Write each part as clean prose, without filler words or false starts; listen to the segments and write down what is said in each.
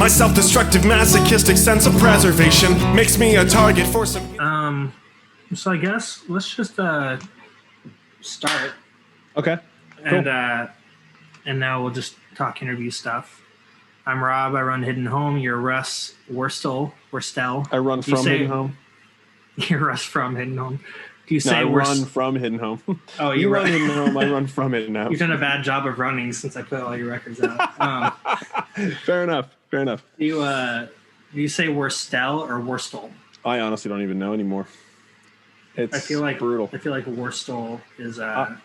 My self-destructive masochistic sense of preservation makes me a target for some... So I guess let's just start. Okay. Cool. And now we'll just talk interview stuff. I'm Rob. I run Hidden Home. You're Russ Worstell. I run from Hidden Home. You're Russ from Hidden Home. Do you say I run from Hidden Home? Oh, you run Hidden Home. I run from Hidden Home. You've done a bad job of running since I put all your records out. Fair enough. Do you say Worstell or Worstell? I honestly don't even know anymore. I feel like brutal. I feel like Worstell is. I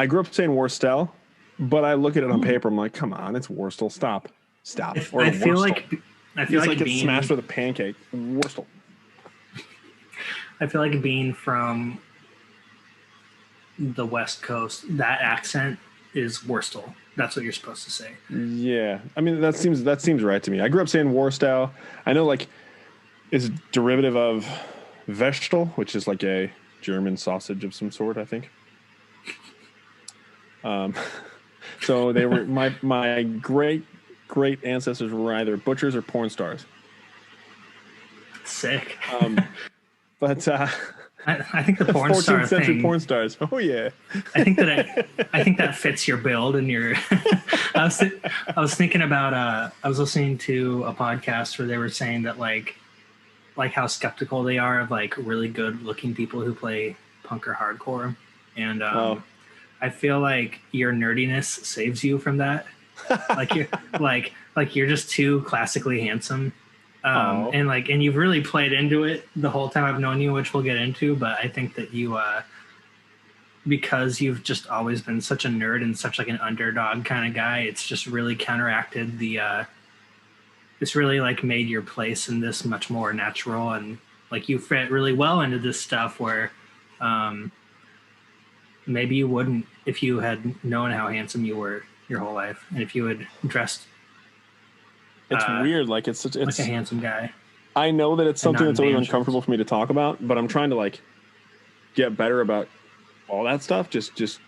grew up saying Worstell, but I look at it on paper. I'm like, come on, it's Worstell. Stop. I feel like it's smashed with a pancake. Worstell. I feel like being from the West Coast, that accent is Worstell. That's what you're supposed to say. Yeah, I mean that seems right to me. I grew up saying Worstell. I know like is derivative of Vestel, which is like a German sausage of some sort, I think. So they were my great ancestors were either butchers or porn stars. Sick. But I think the porn 14th star century thing, porn stars. Oh yeah. I think that fits your build and your. I was thinking about. I was listening to a podcast where they were saying that like how skeptical they are of like really good looking people who play punk or hardcore, and I feel like your nerdiness saves you from that. You're just too classically handsome. And you've really played into it the whole time I've known you, which we'll get into. But I think that you, because you've just always been such a nerd and such like an underdog kind of guy, it's just really counteracted the. It's really like made your place in this much more natural, and like you fit really well into this stuff where, maybe you wouldn't if you had known how handsome you were your whole life, and if you had dressed. It's weird. Like it's like a handsome guy. I know that it's something that's always uncomfortable for me to talk about, but I'm trying to like get better about all that stuff. Just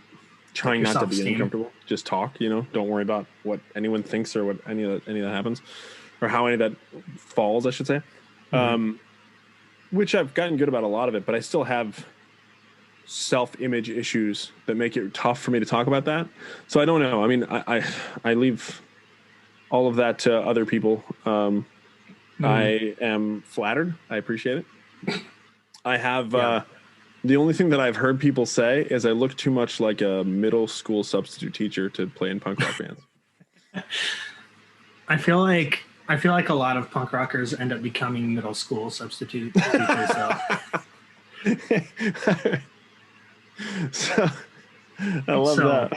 trying not to be uncomfortable. Just talk, don't worry about what anyone thinks or what any of that happens or how any of that falls, I should say. Mm-hmm. Which I've gotten good about a lot of it, but I still have self-image issues that make it tough for me to talk about that. So I don't know. I mean, I leave all of that to other people. I am flattered. I appreciate it. I have the only thing that I've heard people say is I look too much like a middle school substitute teacher to play in punk rock bands. I feel like a lot of punk rockers end up becoming middle school substitute teachers. So I love that.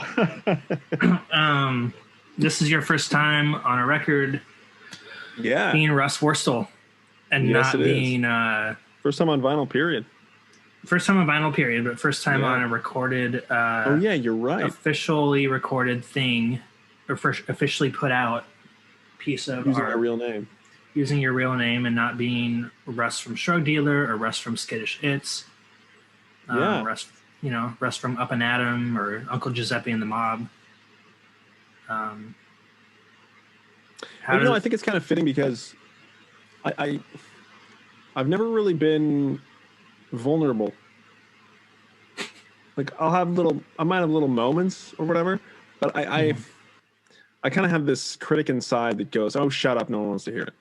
This is your first time on a record, being Russ Worstell, and not being first time on vinyl. Period. First time on vinyl. Period. But first time on a recorded. You're right. Officially recorded thing, or first officially put out piece of using our real name. Using your real name and not being Russ from Shrug Dealer or Russ from SKiTTiSH. Russ from Up and Atom or Uncle Giuseppe and the Mob. I think it's kind of fitting because I've never really been vulnerable. Like I might have little moments or whatever, but I kind of have this critic inside that goes, "Oh, shut up! No one wants to hear it."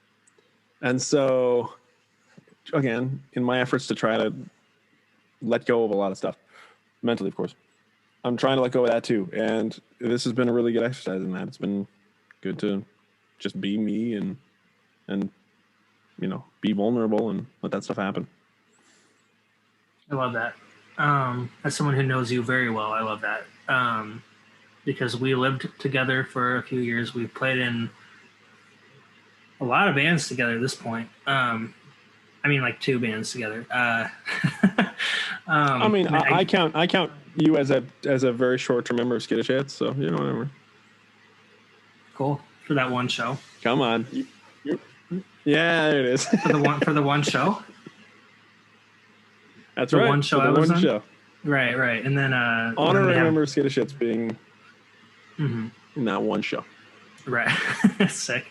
And so, again, in my efforts to try to let go of a lot of stuff, mentally, of course, I'm trying to let go of that too. And this has been a really good exercise in that. It's been good to just be me and be vulnerable and let that stuff happen. I love that. As someone who knows you very well, I love that. Because we lived together for a few years. We've played in a lot of bands together at this point. Like 2 bands together. I count you as a very short-term member of SKiTTiSH, so whatever. Cool. For that one show. Come on. Yeah, there it is. for the one show. That's right. One show. For the one show. Right. And then honorary member of SKiTTiSH being in that one show. Right. Sick.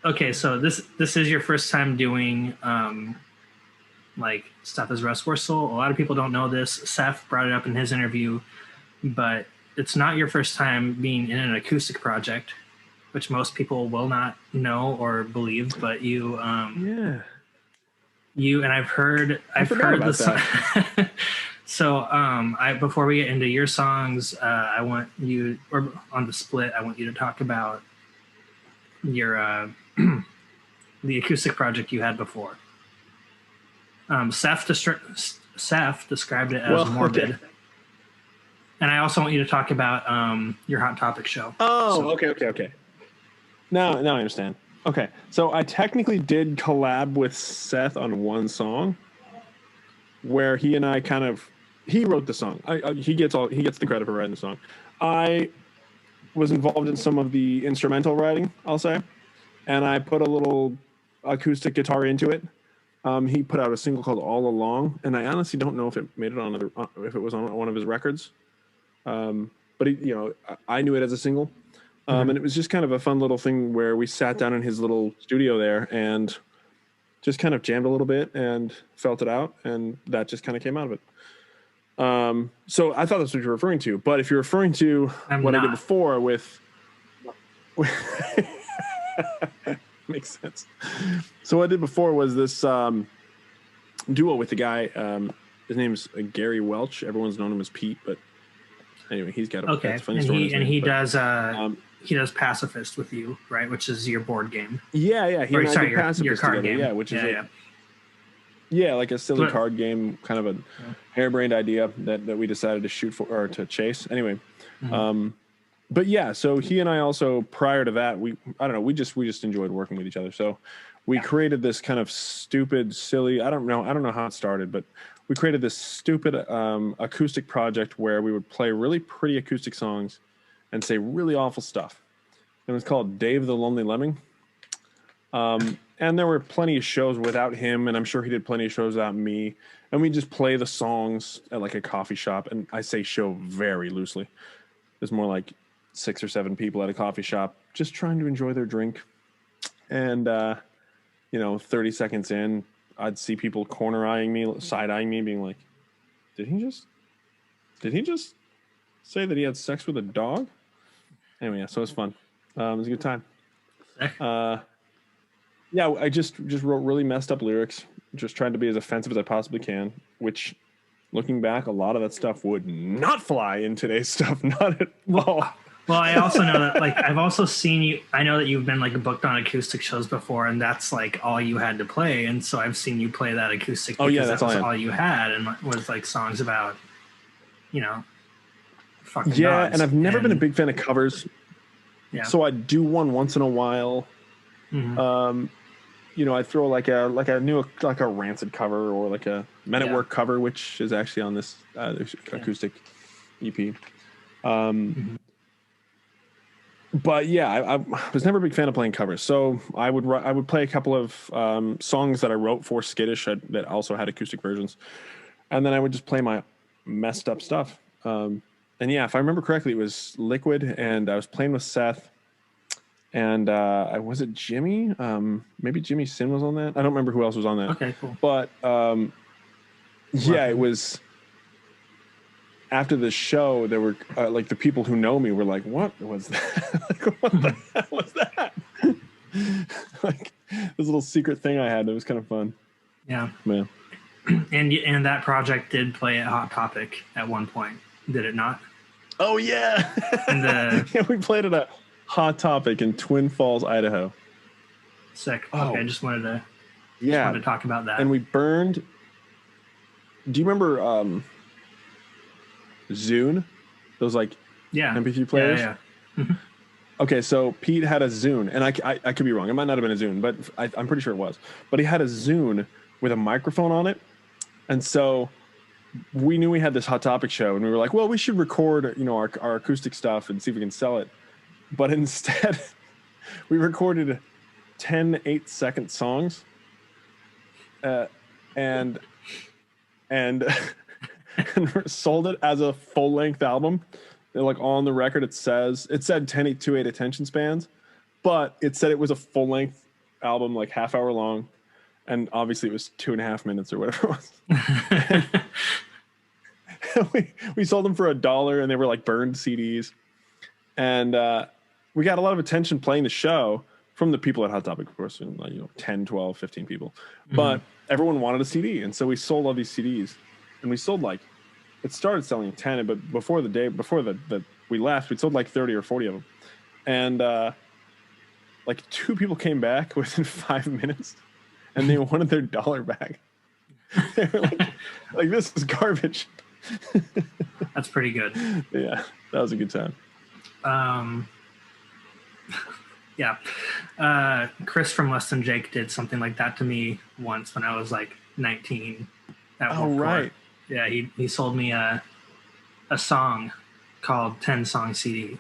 Okay, so this is your first time doing like stuff as Russ Worstell. A lot of people don't know this. Seth brought it up in his interview, but it's not your first time being in an acoustic project, which most people will not know or believe. But you and I've heard the song. So before we get into your songs, I want you, or on the split, I want you to talk about your the acoustic project you had before. Seth described it as morbid. Okay. And I also want you to talk about your Hot Topic show. Oh, so. Okay. Now I understand. Okay, so I technically did collab with Seth on one song, where he and I he wrote the song. He gets the credit for writing the song. I was involved in some of the instrumental writing, I'll say, and I put a little acoustic guitar into it. He put out a single called "All Along," and I honestly don't know if it made it on if it was on one of his records. But I knew it as a single, and it was just kind of a fun little thing where we sat down in his little studio there and just kind of jammed a little bit and felt it out, and that just kind of came out of it. So I thought that's what you're referring to, but if you're referring to what I did before with makes sense. So what I did before was this duo with the guy. His name's Gary Welch. Everyone's known him as Pete, but anyway, he's got a funny story. He does Pacifist with you, right? Which is your board game. Yeah. Your card game. Yeah, which is like a silly card game, kind of a harebrained idea that we decided to shoot for or to chase. Anyway, but yeah, so he and I also, prior to that, we just enjoyed working with each other. So we created this kind of stupid, silly, I don't know how it started, but we created this stupid acoustic project where we would play really pretty acoustic songs and say really awful stuff. It was called Dave the Lonely Lemming. And there were plenty of shows without him, and I'm sure he did plenty of shows without me. And we just play the songs at like a coffee shop, and I say show very loosely. There's more like 6 or 7 people at a coffee shop just trying to enjoy their drink. And 30 seconds in, I'd see people corner eyeing me, side eyeing me, being like, Did he just say that he had sex with a dog? Anyway, so it was fun. It was a good time. I just wrote really messed up lyrics, just tried to be as offensive as I possibly can, which, looking back, a lot of that stuff would not fly in today's stuff, not at all. Well, I also know that, like, I've also seen you, I know that you've been, like, booked on acoustic shows before, and that's, like, all you had to play, and so I've seen you play that acoustic because that was all you had, and was, like, songs about, fucking dogs. And I've never been a big fan of covers, so I do one once in a while. I throw like a Rancid cover or like a Men at Work cover, which is actually on this acoustic EP. But I was never a big fan of playing covers, so I would play a couple of songs that I wrote for SKiTTiSH that also had acoustic versions, and then I would just play my messed up stuff. And if I remember correctly, it was Liquid, and I was playing with Seth. And was it Jimmy? Maybe Jimmy Sin was on that. I don't remember who else was on that. Okay, cool. But it was after the show. There were like the people who know me were like, "What was that? Like, what the hell was that?" Like this little secret thing I had. It was kind of fun. Yeah, man. And that project did play at Hot Topic at one point, did it not? Oh yeah. And we played it at Hot Topic in Twin Falls, Idaho. Sick. Okay, I just wanted to talk about that. And we burned. Do you remember Zune? Those like MP3 players? Yeah. Okay, so Pete had a Zune, and I could be wrong. It might not have been a Zune, but I'm pretty sure it was. But he had a Zune with a microphone on it, and so we knew we had this Hot Topic show, and we were like, well, we should record our acoustic stuff and see if we can sell it. But instead, we recorded 10 8-second songs, and sold it as a full length album. Like on the record, it said 10 8 attention spans, but it said it was a full length album, like half hour long, and obviously it was 2.5 minutes or whatever it was. we sold them for $1, and they were like burned CDs, and we got a lot of attention playing the show from the people at Hot Topic, of course, and, like, 10, 12, 15 people, but everyone wanted a CD, and so we sold all these CDs, and we sold it started selling 10, but before the we left, we sold like 30 or 40 of them, and like 2 people came back within 5 minutes, and they wanted their $1 back. They were like, this is garbage. That's pretty good. Yeah, that was a good time. Yeah. Chris from Less Than Jake did something like that to me once when I was like 19. Oh, right. Yeah, he sold me a song called 10 Song CD.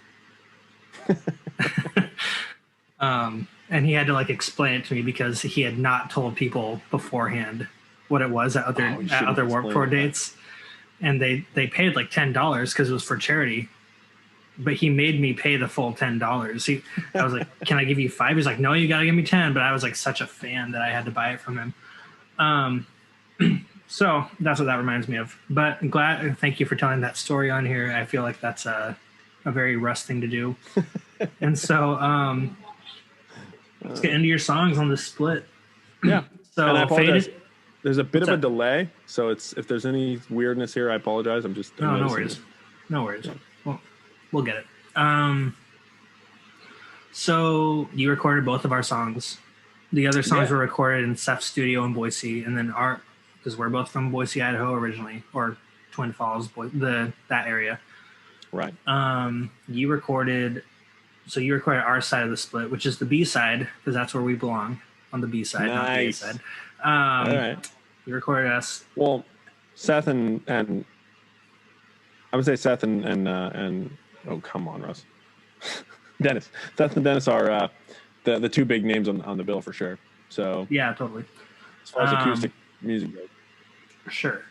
And he had to like explain it to me because he had not told people beforehand what it was at other Warped Tour dates. And they paid like $10 because it was for charity. But he made me pay the full $10. I was like, "Can I give you 5?" He's like, "No, you got to give me 10." But I was like such a fan that I had to buy it from him. So that's what that reminds me of. But thank you for telling that story on here. I feel like that's a very Russ thing to do. And so let's get into your songs on this split. Yeah. So and I apologize. Faded. There's a bit of a delay, so if there's any weirdness here, I apologize. No worries. No worries. Yeah. Well, we'll get it. So you recorded both of our songs. The other songs were recorded in Seth's studio in Boise, and then because we're both from Boise, Idaho originally, or Twin Falls, that area. Right. You recorded our side of the split, which is the B side, because that's where we belong, on the B side, not the A side. All right. You recorded us. Well, Seth and I would say Seth and oh, come on, Russ. Dennis. Seth and Dennis are the 2 big names on the bill for sure. So yeah, totally. As far as acoustic music goes. Sure.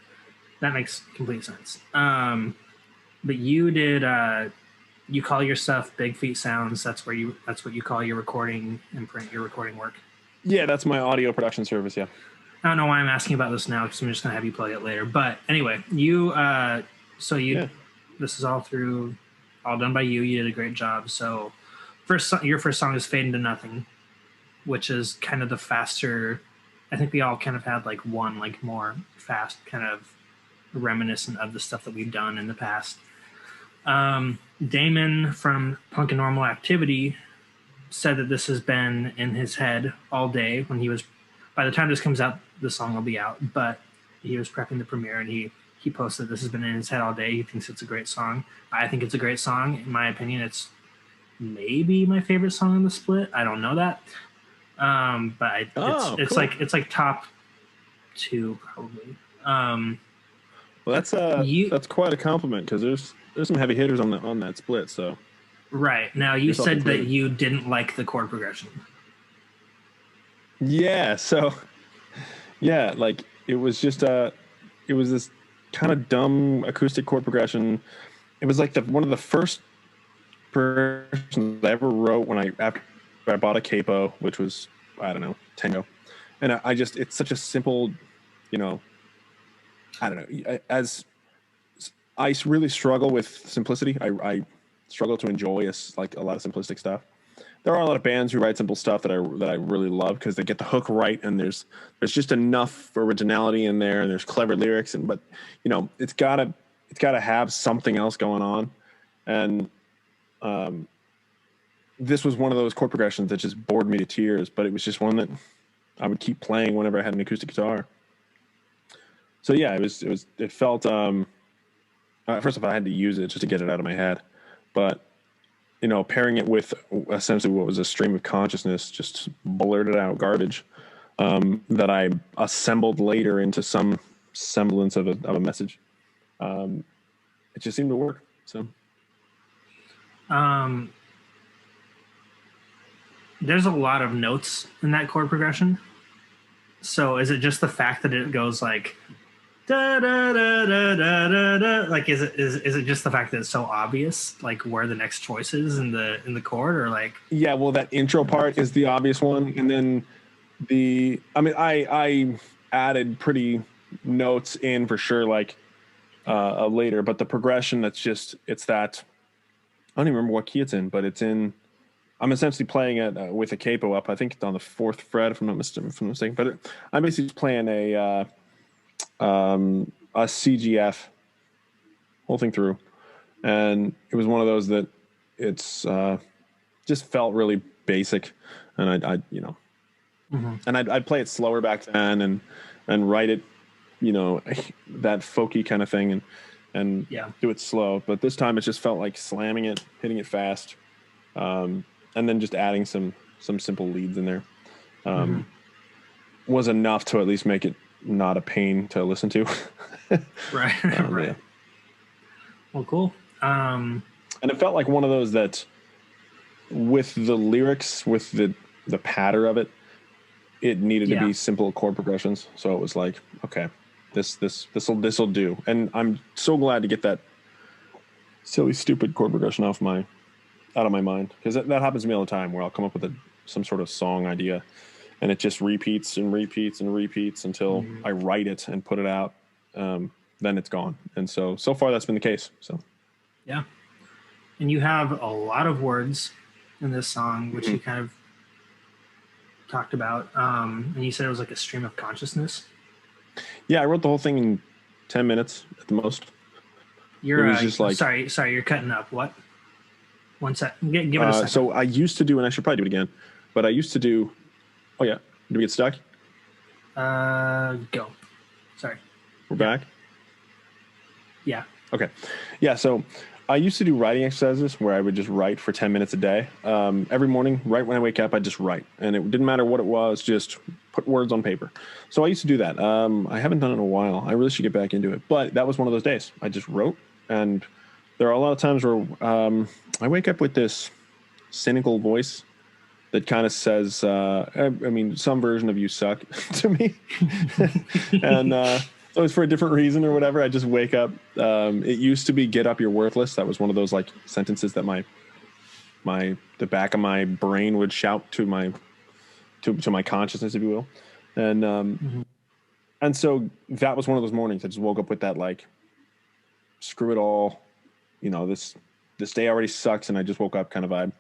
That makes complete sense. But you did you call your stuff Big Feet Sounds. That's what you call your recording imprint, your recording work. Yeah, that's my audio production service, yeah. I don't know why I'm asking about this now because I'm just going to have you plug it later. But anyway, this is all done by you. You did a great job. So your first song is Fade Into Nothing, which is kind of the faster. I think we all kind of had like one like more fast kind of reminiscent of the stuff that we've done in the past. Damon from Punk and Normal Activity said that this has been in his head all day when he was, by the time this comes out, the song will be out, but he was prepping the premiere and he posted this has been in his head all day. He thinks it's a great song. I think it's a great song. In my opinion, it's maybe my favorite song on the split. I don't know that. But it's cool. It's like top 2 probably. Well, that's quite a compliment because there's some heavy hitters on that split. So right now you said that you didn't like the chord progression. Yeah. So yeah, like it was just it was this kind of dumb acoustic chord progression. It was like one of the first progressions I ever wrote after I bought a capo, which was, I don't know, Tango. And it's such a simple, I don't know, as I really struggle with simplicity. I struggle to enjoy a lot of simplistic stuff. There are a lot of bands who write simple stuff that I really love because they get the hook right and there's just enough originality in there and there's clever lyrics but it's gotta have something else going on. And this was one of those chord progressions that just bored me to tears, but it was just one that I would keep playing whenever I had an acoustic guitar. So yeah, it felt first of all I had to use it just to get it out of my head, but pairing it with essentially what was a stream of consciousness, just blurted out garbage that I assembled later into some semblance of a message. It just seemed to work. So, there's a lot of notes in that chord progression. So is it just the fact that it goes like da, da, da, da, da, da, da. Like, is it just the fact that it's so obvious, like where the next choice is in the chord, or like? Yeah, well, that intro part is the obvious one, and then I added pretty notes in for sure, like later, but the progression it's that I don't even remember what key it's in, but it's in. I'm essentially playing it with a capo up. I think it's on the 4th fret, if I'm not mistaken. But I'm basically playing a CGF whole thing through, and it was one of those that it's just felt really basic, and I and I'd play it slower back then, and write it, that folky kind of thing, and do it slow. But this time it just felt like slamming it, hitting it fast, and then just adding some simple leads in there was enough to at least make it not a pain to listen to. Right. Right. Yeah. Well, cool. And it felt like one of those that with the lyrics, with the patter of it, it needed to be simple chord progressions. So it was like, okay, this'll do. And I'm so glad to get that silly, stupid chord progression out of my mind, because that happens to me all the time, where I'll come up with some sort of song idea, and it just repeats and repeats and repeats until I write it and put it out. Then it's gone. And so far that's been the case. So yeah. And you have a lot of words in this song, which you kind of talked about. And you said it was like a stream of consciousness. Yeah, I wrote the whole thing in 10 minutes at the most. You're just like, sorry, you're cutting up. What? One sec. Give it a second. So I used to do, and I should probably do it again, but I used to do. Oh yeah, did we get stuck? Go. Sorry. We're back. Yeah. Okay. Yeah. So I used to do writing exercises where I would just write for 10 minutes a day. Every morning, right when I wake up, I just write, and it didn't matter what it was, just put words on paper. So I used to do that. I haven't done it in a while. I really should get back into it, but that was one of those days. I just wrote, and there are a lot of times where I wake up with this cynical voice that kind of says, some version of "you suck" to me. And so it's for a different reason or whatever. I just wake up. It used to be "get up, you're worthless." That was one of those like sentences that the back of my brain would shout to my consciousness, if you will. And and so that was one of those mornings. I just woke up with that, like, screw it all, this day already sucks, and I just woke up kind of vibe,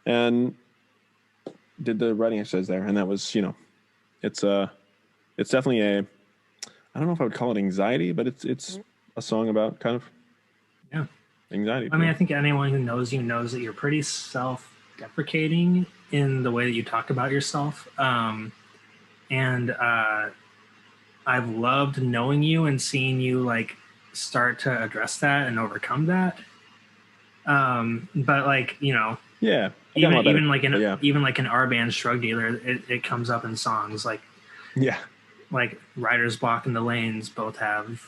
and did the writing exercise there. And that was, it's definitely I don't know if I would call it anxiety, but it's a song about kind of anxiety. I mean, I think anyone who knows you knows that you're pretty self-deprecating in the way that you talk about yourself. And I've loved knowing you and seeing you like start to address that and overcome that. But like, yeah, even like an R band Shrug Dealer, it comes up in songs like, like Writer's Block and The Lanes both have,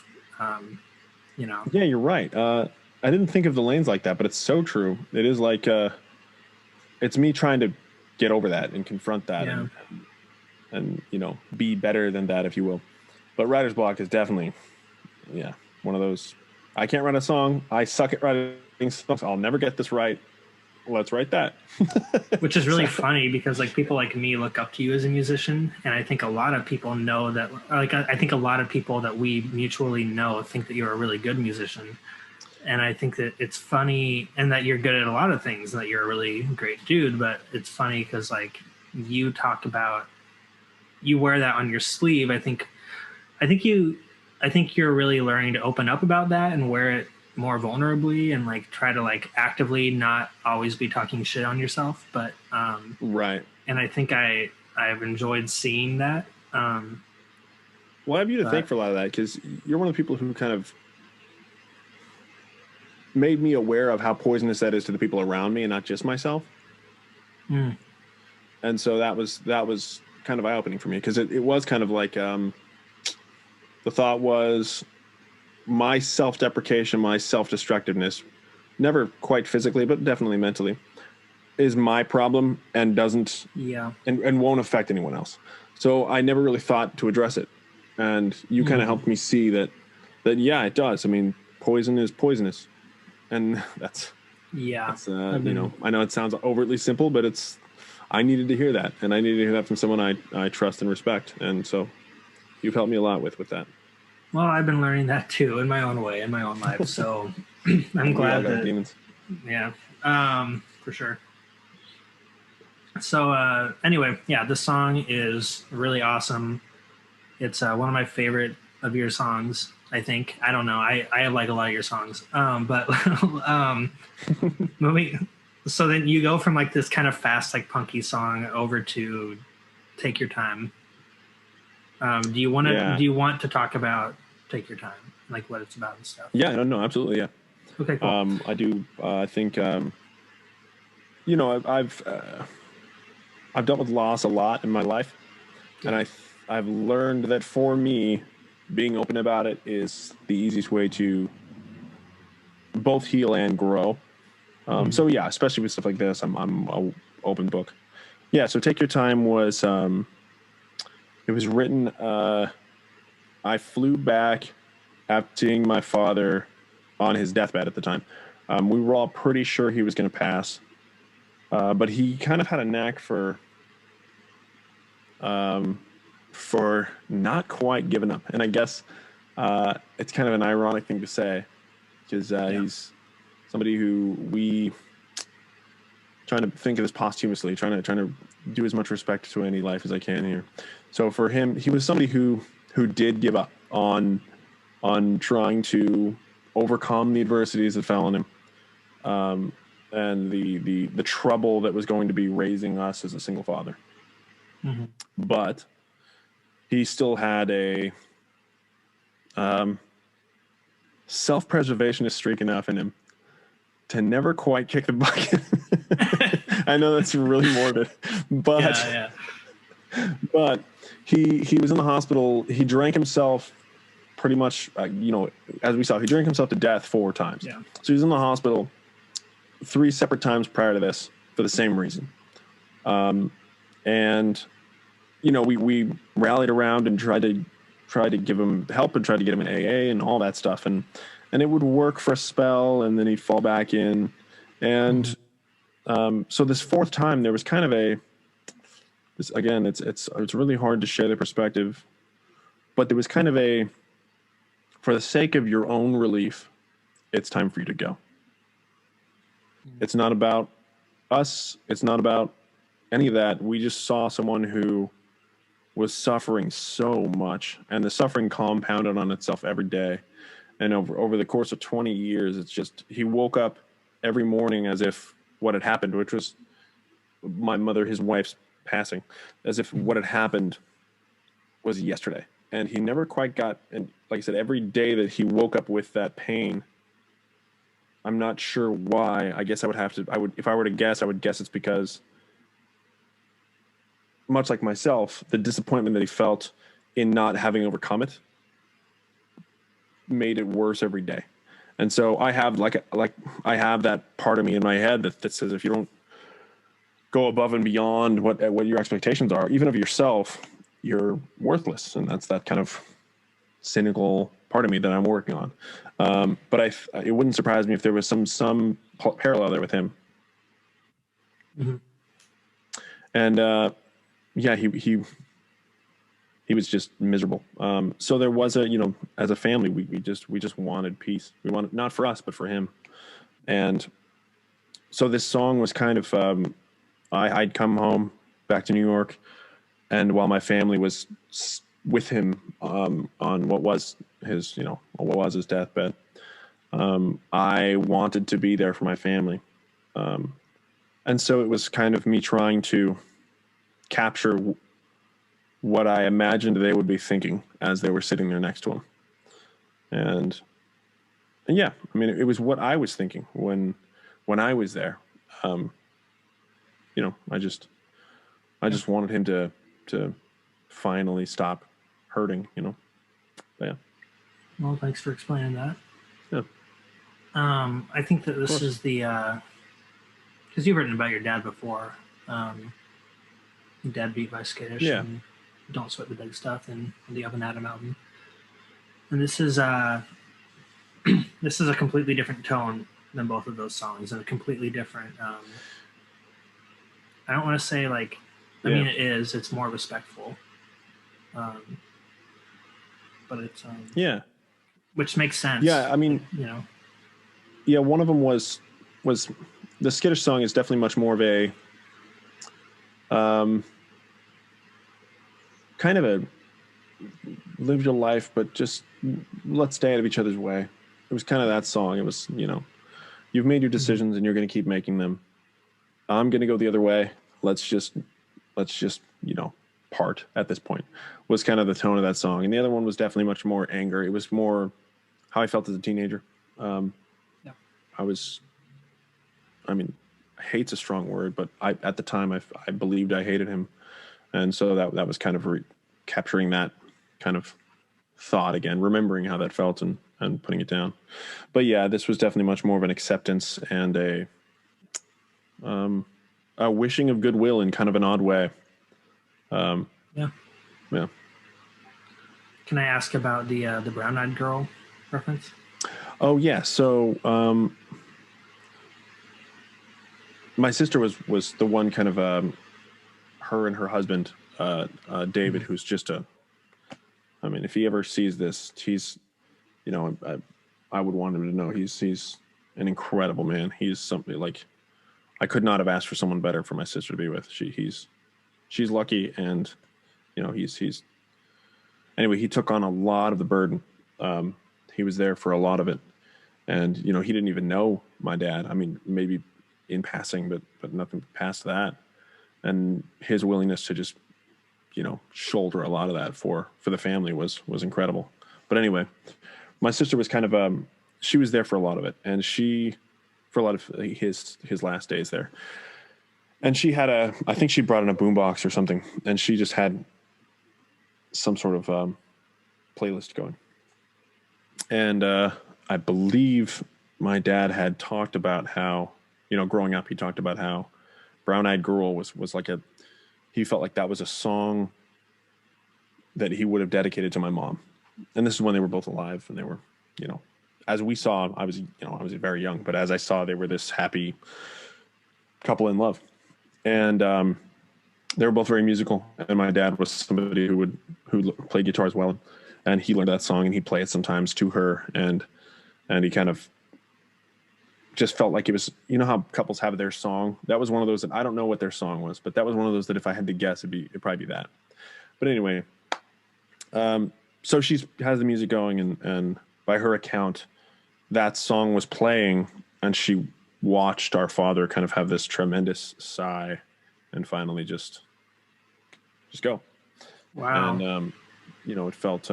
Yeah, you're right. I didn't think of The Lanes like that, but it's so true. It is like, it's me trying to get over that and confront that and be better than that, if you will. But Writer's Block is definitely, one of those. I can't write a song. I suck at writing songs. I'll never get this right. Let's write that. Which is really funny, because like people like me look up to you as a musician, and I think a lot of people know that. Like I think a lot of people that we mutually know think that you're a really good musician, and I think that it's funny, and that you're good at a lot of things, and that you're a really great dude. But it's funny because like you talk about, you wear that on your sleeve. I think you're really learning to open up about that and wear it more vulnerably, and like try to like actively not always be talking shit on yourself, but right. And I think I've enjoyed seeing that. Well, I have you to thank for a lot of that, because you're one of the people who kind of made me aware of how poisonous that is to the people around me and not just myself. And so that was kind of eye-opening for me, because it was kind of like the thought was, my self-deprecation, my self-destructiveness, never quite physically, but definitely mentally, is my problem and doesn't and won't affect anyone else. So I never really thought to address it. And you kind of helped me see that that yeah, it does. I mean, poison is poisonous, and that's you know, I know it sounds overtly simple, but I needed to hear that, and I needed to hear that from someone I trust and respect, and so you've helped me a lot with that. Well, I've been learning that too in my own way, in my own life. So I'm glad that demons. Yeah, for sure. So anyway, yeah, this song is really awesome. It's one of my favorite of your songs. I think. I don't know. I like a lot of your songs. But moving. So then you go from like this kind of fast, like punky song over to "Take Your Time." Do you want to talk about "Take Your Time," like what it's about and stuff? Yeah, no, absolutely, yeah. Okay, cool. I do. I think you know, I've dealt with loss a lot in my life, and I've learned that for me, being open about it is the easiest way to both heal and grow. So yeah, especially with stuff like this, I'm an open book. Yeah, so "Take Your Time" was it was written. I flew back after seeing my father on his deathbed at the time. We were all pretty sure he was going to pass, but he kind of had a knack for not quite giving up. And I guess it's kind of an ironic thing to say, because he's somebody who we trying to think of this posthumously, trying to do as much respect to any life as I can here. So for him, he was somebody who did give up on trying to overcome the adversities that fell on him, and the trouble that was going to be raising us as a single father. Mm-hmm. But he still had a self-preservationist streak enough in him to never quite kick the bucket. I know that's really morbid, but but he was in the hospital. He drank himself pretty much, you know, as we saw, he drank himself to death 4 times. Yeah. So he was in the hospital 3 separate times prior to this for the same reason. And you know, we rallied around and tried to give him help and tried to get him an AA and all that stuff, and it would work for a spell, and then he'd fall back in, and so this 4th time there was kind of again, it's really hard to share the perspective, but there was kind of for the sake of your own relief, it's time for you to go. It's not about us. It's not about any of that. We just saw someone who was suffering so much, and the suffering compounded on itself every day. And over the course of 20 years, it's just, he woke up every morning as if what had happened, which was my mother, his wife's passing, as if what had happened was yesterday. And he never quite got, and like I said, every day that he woke up with that pain, I'm not sure why. I guess if I were to guess, I would guess it's because, much like myself, the disappointment that he felt in not having overcome it made it worse every day. And so I have I have that part of me in my head that says, if you don't go above and beyond what your expectations are, even of yourself, you're worthless. And that's that kind of cynical part of me that I'm working on. But it wouldn't surprise me if there was some parallel there with him. Mm-hmm. And yeah, he was just miserable. So there was as a family, we just wanted peace. We wanted, not for us, but for him. And so this song was kind of, I'd come home back to New York, and while my family was with him, on what was his deathbed, I wanted to be there for my family. And so it was kind of me trying to capture what I imagined they would be thinking as they were sitting there next to him. And yeah, I mean, it was what I was thinking when I was there. I just wanted him to finally stop hurting, But yeah. Well, thanks for explaining that. Yeah. I think that this is because you've written about your dad before. Deadbeat by SKiTTiSH. Yeah. And Don't Sweat the Big Stuff and the Up and Adam album. And this is this is a completely different tone than both of those songs, and a completely different. I don't want to say like. I mean, it is. It's more respectful. But it's which makes sense. Yeah, I mean, you know. Yeah, one of them was the SKiTTiSH song is definitely much more of a kind of a live your life, but just let's stay out of each other's way. It was kind of that song. It was, you know, you've made your decisions and you're going to keep making them. I'm going to go the other way. Let's just, you know, part at this point was kind of the tone of that song. And the other one was definitely much more anger. It was more how I felt as a teenager. I mean, hate's a strong word, but at the time I believed I hated him. And so that was kind of capturing that kind of thought again, remembering how that felt and putting it down. But yeah, this was definitely much more of an acceptance and a wishing of goodwill in kind of an odd way. Yeah. Can I ask about the brown-eyed girl reference? Oh yeah. So, my sister was the one kind of, her and her husband, David, who's just I mean, if he ever sees this, he's, you know, I would want him to know he's an incredible man. He's something like, I could not have asked for someone better for my sister to be with. She's lucky. And, you know, anyway, he took on a lot of the burden. He was there for a lot of it. And, you know, he didn't even know my dad. I mean, maybe in passing, but nothing past that. And his willingness to just, you know, shoulder a lot of that for the family was incredible. But anyway, my sister was kind of, she was there for a lot of it. And for a lot of his last days there. And she had I think she brought in a boombox or something, and she just had some sort of playlist going. And I believe my dad had talked about how, you know, growing up, he talked about how Brown Eyed Girl was like he felt like that was a song that he would have dedicated to my mom. And this is when they were both alive, and they were, you know, as we saw, I was very young, but as I saw, they were this happy couple in love. And they were both very musical. And my dad was somebody who played guitar as well. And he learned that song, and he'd play it sometimes to her. And he kind of just felt like it was, you know how couples have their song? That was one of those that I don't know what their song was, but that was one of those that if I had to guess, it'd probably be that. But anyway, so she has the music going, and by her account, that song was playing, and she watched our father kind of have this tremendous sigh and finally just go. Wow. And, you know, it felt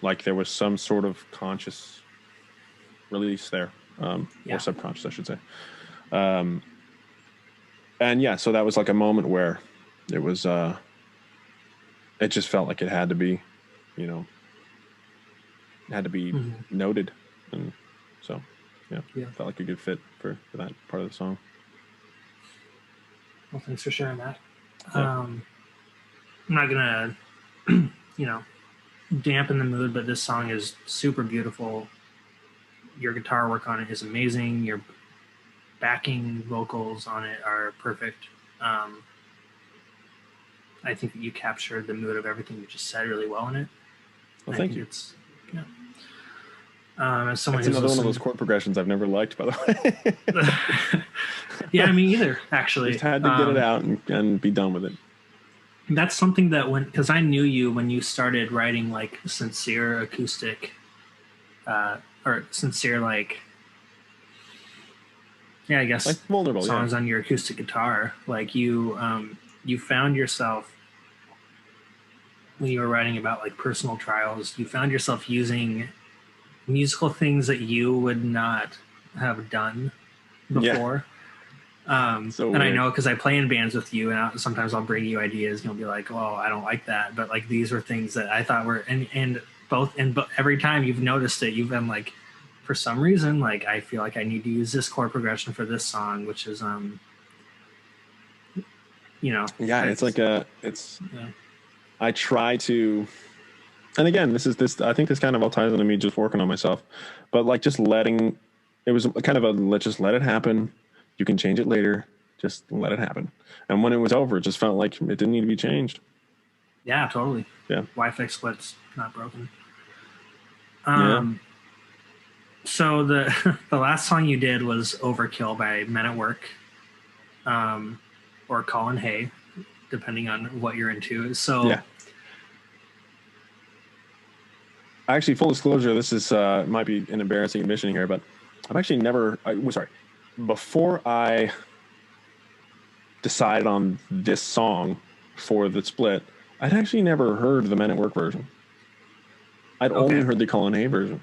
like there was some sort of conscious release there. Or subconscious, I should say. And yeah, so that was like a moment where it was, it just felt like it had to be, you know, noted. And so, yeah, felt like a good fit for that part of the song. Well, thanks for sharing that. Yeah. I'm not going to, you know, dampen the mood, but this song is super beautiful. Your guitar work on it is amazing. Your backing vocals on it are perfect. I think that you captured the mood of everything you just said really well in it. Well, thank you. As someone That's another one of those chord progressions I've never liked, by the way. Yeah, me either, actually. Just had to get it out and be done with it. That's something that because I knew you when you started writing like sincere acoustic, or sincere like, yeah, I guess like vulnerable songs on your acoustic guitar. Like you found yourself when you were writing about like personal trials. You found yourself using musical things that you would not have done before. And I know because I play in bands with you, and sometimes I'll bring you ideas, and you'll be like, "Oh, I don't like that," but like these were things that I thought were, and every time you've noticed it, you've been like, for some reason, like I feel like I need to use this chord progression for this song, which is you know, it's like I try to And again, this. I think this kind of all ties into me just working on myself, but like just letting. It was kind of a just let it happen. You can change it later. Just let it happen. And when it was over, it just felt like it didn't need to be changed. Yeah, totally. Yeah. Why fix what's not broken? Yeah. So the the last song you did was "Overkill" by Men at Work, or Colin Hay, depending on what you're into. So yeah. Actually, full disclosure, this is might be an embarrassing admission here, but I've actually never. Before I decided on this song for the split, I'd actually never heard the Men at Work version. I'd only heard the Colin Hay version,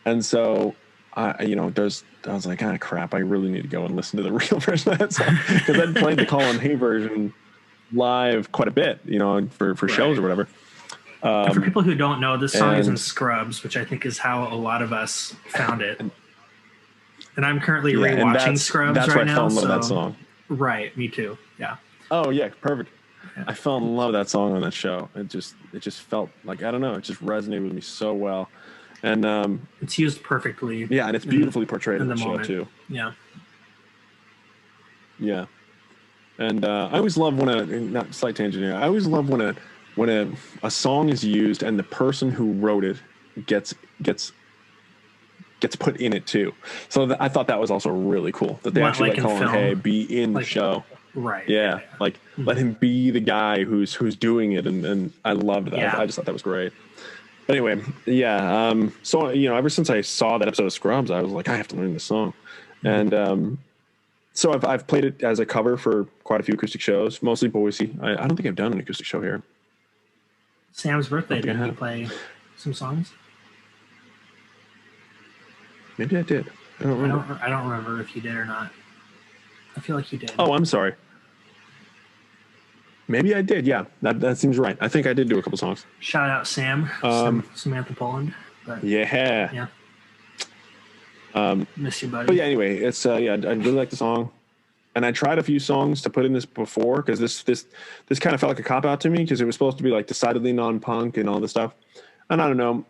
and so I was like, crap, I really need to go and listen to the real version of that song, because I'd played the Colin Hay version live quite a bit, for shows or whatever. For people who don't know, this song is in Scrubs, which I think is how a lot of us found it. And I'm currently rewatching Scrubs right now. That's why I fell in love with that song. Right, me too. Yeah. Oh yeah, perfect. Yeah. I fell in love with that song on that show. It just felt like, I don't know, it just resonated with me so well. And it's used perfectly. Yeah, and it's beautifully portrayed in the show too. Yeah. Yeah. And I always love not slight tangent here. I always love when a song is used and the person who wrote it gets put in it too. So I thought that was also really cool that they actually let Colin Hay be in the show. Right. Yeah. Like let him be the guy who's doing it. And I loved that. Yeah. I just thought that was great. But anyway, yeah. So, ever since I saw that episode of Scrubs, I was like, I have to learn this song. And so I've played it as a cover for quite a few acoustic shows, mostly Boise. I don't think I've done an acoustic show here. Sam's birthday, did you play some songs? Maybe I did. I don't remember. I don't remember if you did or not. I feel like you did. Oh, I'm sorry. Maybe I did. Yeah, that seems right. I think I did do a couple songs. Shout out Sam, Samantha Poland. But yeah. Miss you, buddy. But yeah, anyway, it's I really like the song, and I tried a few songs to put in this before, because this kind of felt like a cop out to me, because it was supposed to be like decidedly non-punk and all this stuff, and I don't know.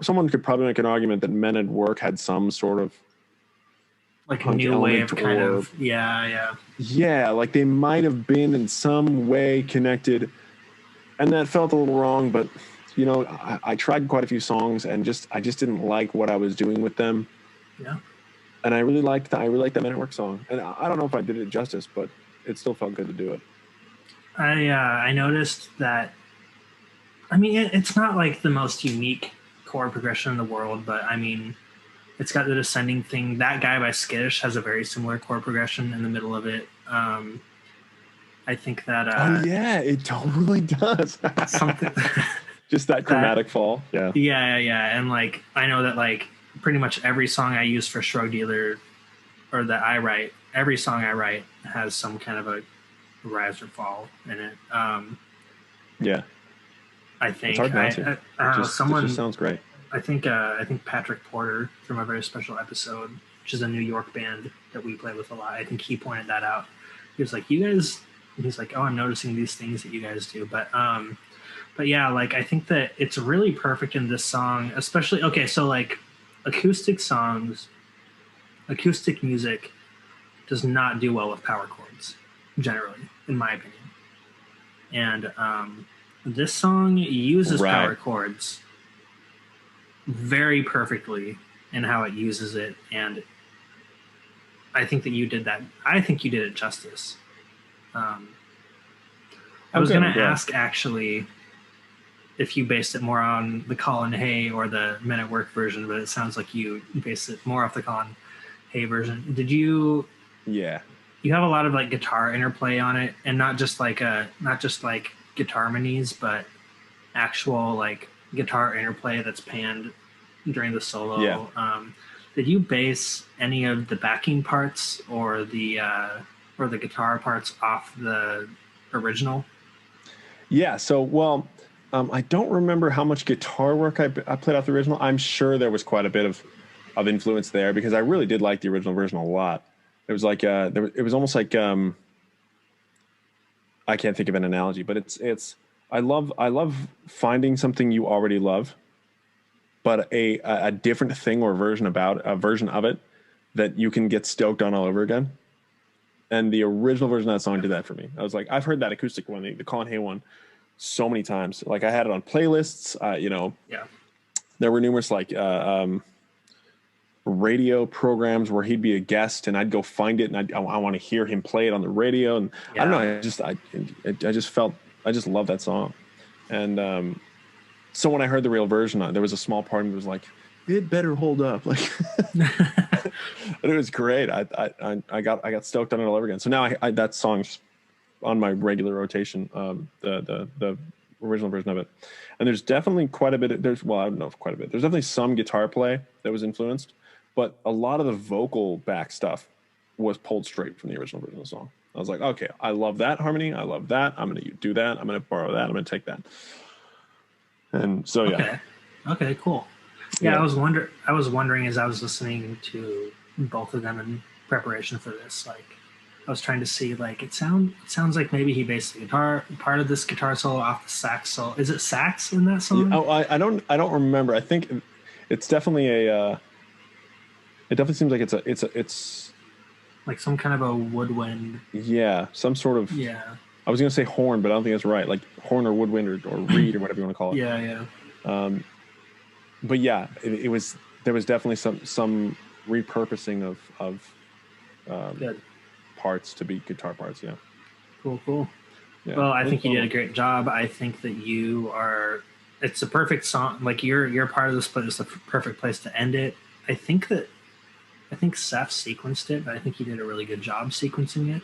Someone could probably make an argument that Men at Work had some sort of like a new wave kind of yeah, like they might have been in some way connected, and that felt a little wrong. But I tried quite a few songs, and I just didn't like what I was doing with them. Yeah, and I really liked that Men at Work song, and I don't know if I did it justice, but it still felt good to do it. I noticed that. I mean, it's not like the most unique chord progression in the world, but I mean, it's got the descending thing. That Guy by SKiTTiSH has a very similar chord progression in the middle of it. I think that. Oh yeah, it totally does. Something. Just that chromatic fall. Yeah. Yeah, and like I know that like pretty much every song I use for Shrug Dealer, or that I write, every song I write has some kind of a rise or fall in it. Yeah. I think it's hard not to. It just sounds great. I think Patrick Porter from A Very Special Episode, which is a New York band that we play with a lot, I think he pointed that out. He was like, you guys, he's like, oh, I'm noticing these things that you guys do. But yeah, like I think that it's really perfect in this song, especially, okay, so like acoustic songs, acoustic music does not do well with power chords, generally, in my opinion. And this song uses power chords very perfectly in how it uses it, and I think that you did that. I think you did it justice. I was going to ask actually if you based it more on the Colin Hay or the Men at Work version, but it sounds like you based it more off the Colin Hay version. Did you? Yeah. You have a lot of like guitar interplay on it, and not just like guitar harmonies, but actual like guitar interplay that's panned during the solo. Yeah. Did you base any of the backing parts or the guitar parts off the original? Yeah. So, I don't remember how much guitar work I played off the original. I'm sure there was quite a bit of influence there, because I really did like the original version a lot. It was like it was almost like I can't think of an analogy, but it's I love finding something you already love, but a different thing or version of it that you can get stoked on all over again. And the original version of that song did that for me. I was like, I've heard that acoustic one, the Colin Hay one, so many times. Like I had it on playlists. Yeah. There were numerous radio programs where he'd be a guest, and I'd go find it, and I want to hear him play it on the radio. And I don't know, I just love that song. And so when I heard the real version, there was a small part of me that was like, it better hold up. Like, but it was great. I got stoked on it all over again. So now that song's on my regular rotation, the original version of it. And there's definitely quite a bit. I don't know if quite a bit. There's definitely some guitar play that was influenced, but a lot of the vocal back stuff was pulled straight from the original version of the song. I was like, okay, I love that harmony. I love that. I'm going to do that. I'm going to borrow that. I'm going to take that. And so, yeah. Okay, cool. Yeah, I was wondering as I was listening to both of them in preparation for this, like I was trying to see, like it sounds like maybe he based the guitar part of this guitar solo off the sax solo. Is it sax in that song? I don't remember. I think it's definitely it definitely seems like it's like some kind of a woodwind. Yeah, some sort of. Yeah. I was gonna say horn, but I don't think that's right. Like horn or woodwind or reed or whatever you want to call it. Yeah. But yeah, there was definitely some repurposing of good parts to be guitar parts. Yeah. Cool. Yeah. Well, I think you did a great job. I think that it's a perfect song. Like your part of the split is the perfect place to end it. I think Seth sequenced it, but I think he did a really good job sequencing it.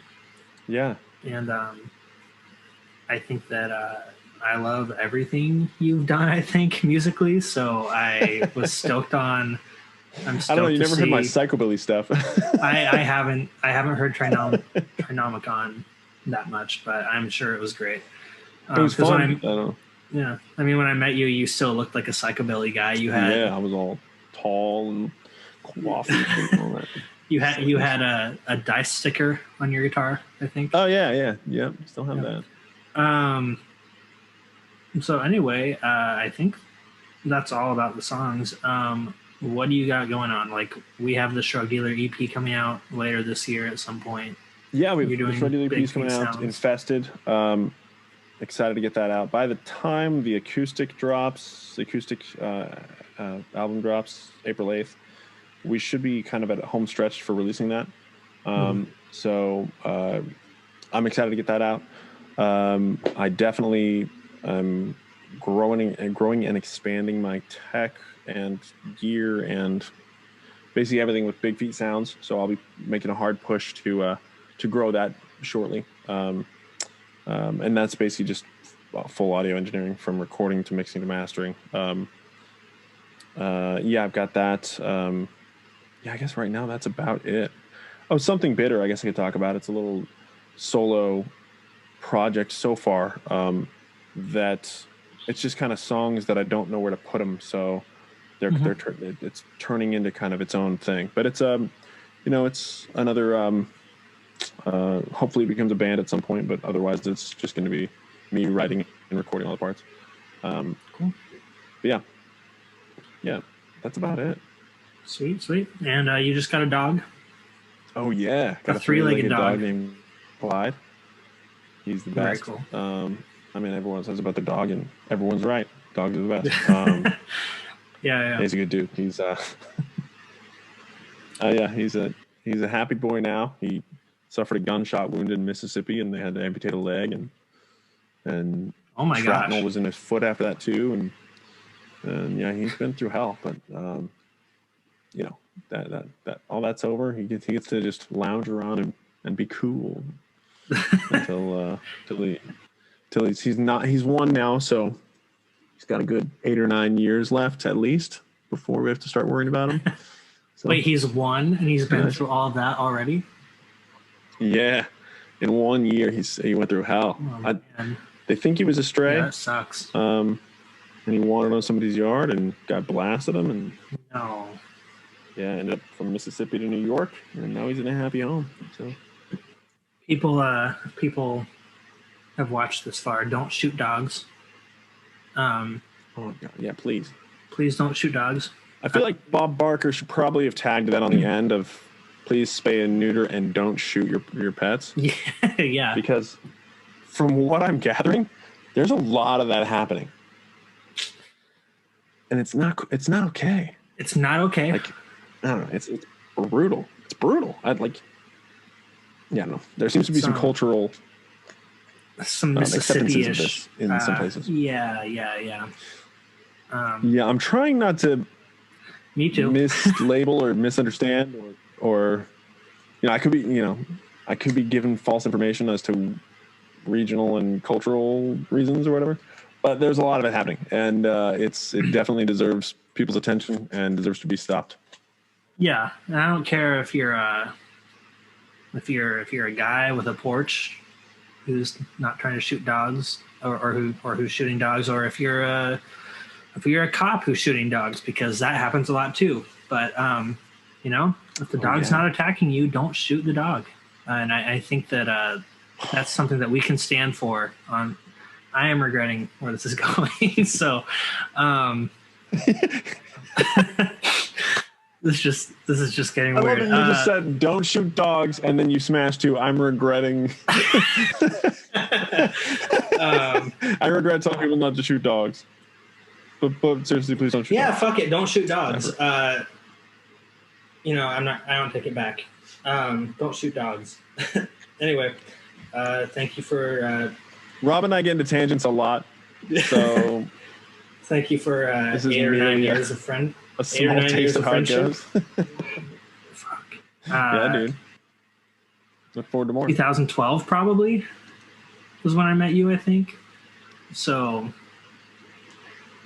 Yeah. And I think that I love everything you've done, I think, musically. So I was stoked on. I'm stoked. I don't know. You never heard my psychobilly stuff. I haven't heard Trinomicon that much, but I'm sure it was great. It was fun. I don't know. Yeah. I mean, when I met you, you still looked like a psychobilly guy. I was all tall and coiffed and all that. You had a dice sticker on your guitar, I think. Oh yeah. Still have that. So anyway, I think that's all about the songs. What do you got going on? Like we have the Shrug Dealer EP coming out later this year at some point. Yeah, the Shrug Dealer EP is coming out. Infested. Excited to get that out. By the time the acoustic album drops April 8th, we should be kind of at a home stretch for releasing that. So I'm excited to get that out. I definitely am growing and expanding my tech and gear and basically everything with Big Feet Sounds. So I'll be making a hard push to grow that shortly. And that's basically just full audio engineering from recording to mixing to mastering. I've got that. I guess right now that's about it. Oh, Something Bitter, I guess I could talk about. It's a little solo project so far that it's just kind of songs that I don't know where to put them. So it's turning into kind of its own thing. But it's it's another. Hopefully, it becomes a band at some point. But otherwise, it's just going to be me writing and recording all the parts. Cool. But yeah, that's about it. Sweet. And you just got a dog? Oh yeah, got a three-legged dog named Clyde. He's the best. Very cool. I mean, everyone says about the dog, and everyone's right. Dogs are the best. Yeah. He's a good dude. He's he's a happy boy now. He suffered a gunshot wound in Mississippi, and they had to amputate a leg, and oh my shrapnel gosh, was in his foot after that too, and yeah, he's been through hell, but that all that's over. He gets to just lounge around and be cool until he's won now, so he's got a good 8 or 9 years left at least before we have to start worrying about him. So, wait, he's won and he's been through all of that already? Yeah, in 1 year he went through hell. Oh, they think he was a stray. Yeah, that sucks. And he wandered on somebody's yard and got blasted him, and ended up from Mississippi to New York, and now he's in a happy home. So people have watched this far, don't shoot dogs. Oh God, yeah, please don't shoot dogs. I feel like Bob Barker should probably have tagged that on the end of please spay and neuter and don't shoot your pets. Yeah, yeah. Because from what I'm gathering, there's a lot of that happening. And it's not okay. It's not okay. Like, I don't know, it's brutal. It's brutal. There seems to be some cultural Mississippi-ish in some places. Yeah. I'm trying not to me too. mislabel or misunderstand or I could be given false information as to regional and cultural reasons or whatever. But there's a lot of it happening, and it definitely deserves people's attention and deserves to be stopped. Yeah, and I don't care if you're a guy with a porch who's not trying to shoot dogs, or who's shooting dogs, or if you're a cop who's shooting dogs, because that happens a lot too. But if the dog's not attacking you, don't shoot the dog. And I think that that's something that we can stand for. I am regretting where this is going. So, this is just getting weird. I love that you just said don't shoot dogs, and then you smashed to I'm regretting. I regret telling people not to shoot dogs. But seriously, please don't shoot. Yeah, dogs. fuck it, don't shoot dogs. I don't take it back. Don't shoot dogs. Anyway, thank you for. Rob and I get into tangents a lot, so thank you for 8 or 9 years of friend. A small taste of how it goes. Fuck. Yeah, dude. Look forward to more. 2012 probably was when I met you, I think. So.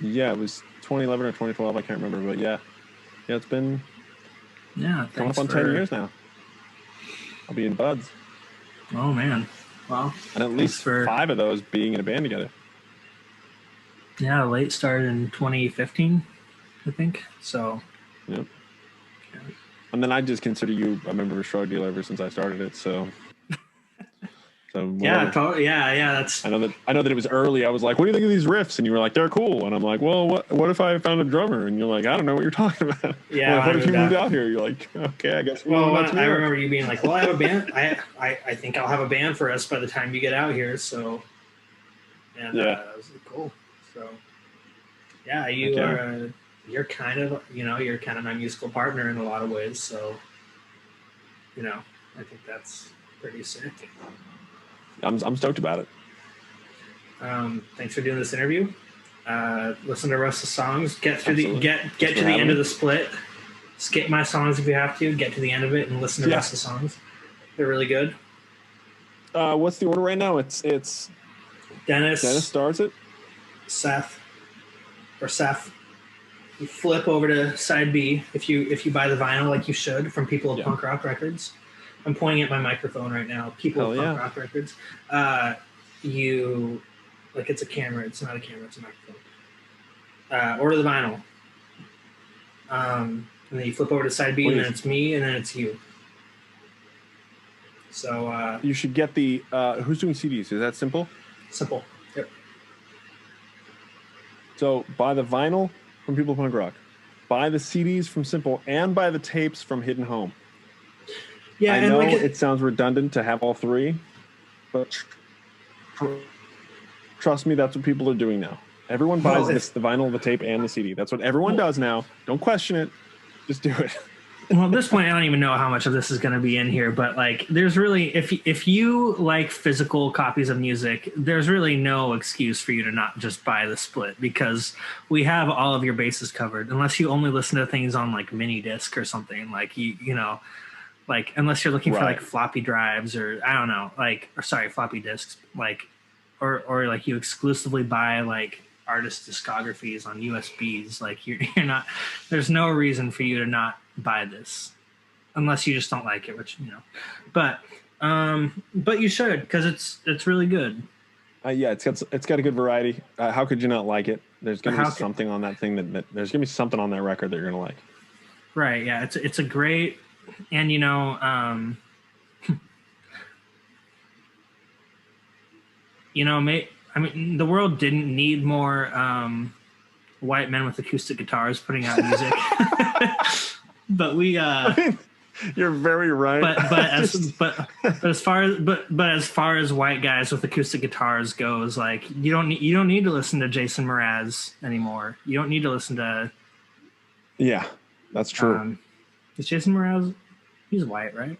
Yeah, it was 2011 or 2012. I can't remember, but yeah, it's been coming up on 10 years now. I'll be in buds. Oh man. Well, and at least 5 of those being in a band together. Yeah, late started in 2015, I think. So. Yep. Yeah. And then I just consider you a member of a Shrug deal ever since I started it. So. Yeah, totally. Yeah. That's. I know that it was early. I was like, "What do you think of these riffs?" And you were like, "They're cool." And I'm like, "Well, what if I found a drummer?" And you're like, "I don't know what you're talking about." Yeah. Like, what if you moved out here? You're like, "Okay, I guess." Well, I remember you being like, "Well, I have a band. I think I'll have a band for us by the time you get out here." So. And that was cool. So. Yeah, you're kind of my musical partner in a lot of ways. So. I think that's pretty sick. I'm stoked about it. Thanks for doing this interview. Listen to Russ's songs. Get through get to the end of the split. Skip my songs if you have to. Get to the end of it and listen to Russ's songs. They're really good. What's the order right now? It's Dennis. Dennis starts it. Seth. You flip over to side B if you buy the vinyl like you should from People of Punk Rock Records. I'm pointing at my microphone right now. People of Punk Rock Records. It's a camera. It's not a camera. It's a microphone. Order the vinyl. And then you flip over to side B, and then it's me, and then it's you. So you should get the. Who's doing CDs? Is that Simple? Simple. Yep. So buy the vinyl from People of Punk Rock, buy the CDs from Simple, and buy the tapes from Hidden Home. Yeah, I know it sounds redundant to have all 3, but trust me, that's what people are doing now. Everyone buys the vinyl, the tape, and the CD. That's what everyone does now. Don't question it. Just do it. Well, at this point, I don't even know how much of this is going to be in here, but there's really, if you like physical copies of music, there's really no excuse for you to not just buy the split, because we have all of your bases covered, unless you only listen to things on mini disc or something, unless you're looking for floppy drives or I don't know, floppy disks, or you exclusively buy artist discographies on USBs. You're not, there's no reason for you to not buy this unless you just don't like it, which, but you should, because it's really good. It's got a good variety. How could you not like it? There's going to be something on that thing that there's going to be something on that record that you're going to like. Right. Yeah. It's a great, and you know, I mean, the world didn't need more white men with acoustic guitars putting out music, but we. You're very right. But as far as white guys with acoustic guitars goes, like you don't need to listen to Jason Mraz anymore. You don't need to listen to. Yeah, that's true. Is Jason Mraz? He's white, right?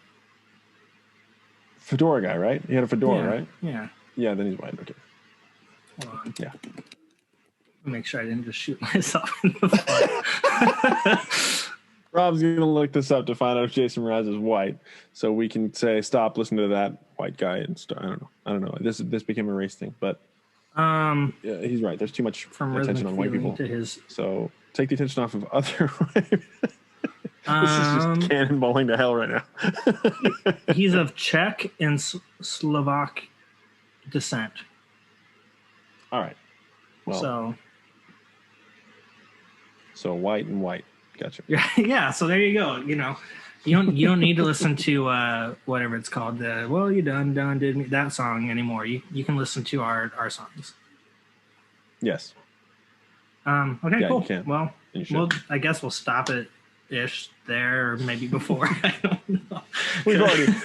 Fedora guy, right? He had a fedora, right? Yeah. Yeah, then he's white. Okay. Hold on. Yeah. Make sure I didn't just shoot myself in the foot. Rob's gonna look this up to find out if Jason Mraz is white, so we can say stop listening to that white guy and start. I don't know. This became a race thing, but yeah, he's right. There's too much attention on white people. So take the attention off of other. This is just cannonballing to hell right now. He's of Czech and Slovak descent. All right. Well, so white and white. Gotcha. Yeah. So there you go. You know, you don't need to listen to whatever it's called. Well, you done did me that song anymore. You can listen to our songs. Yes. Okay. Yeah, cool. You can. Well, I guess we'll stop it ish there, or maybe before. I don't know.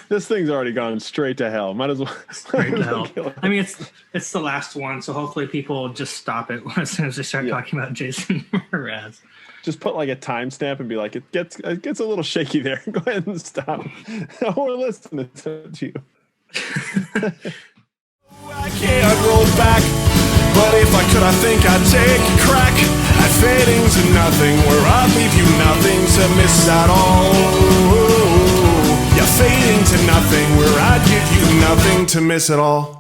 This thing's already gone straight to hell. Might as well straight to hell. I mean, it's the last one, so hopefully people just stop it as soon as they start talking about Jason Mraz. Just put like a timestamp and be like, it gets a little shaky there. Go ahead and stop. I want to listen to you. I can't roll back, but if I could, I think I'd take a crack. I'd fade into nothing, where I'd leave you nothing to miss at all. Yeah, fade into nothing, where I'd give you nothing to miss at all.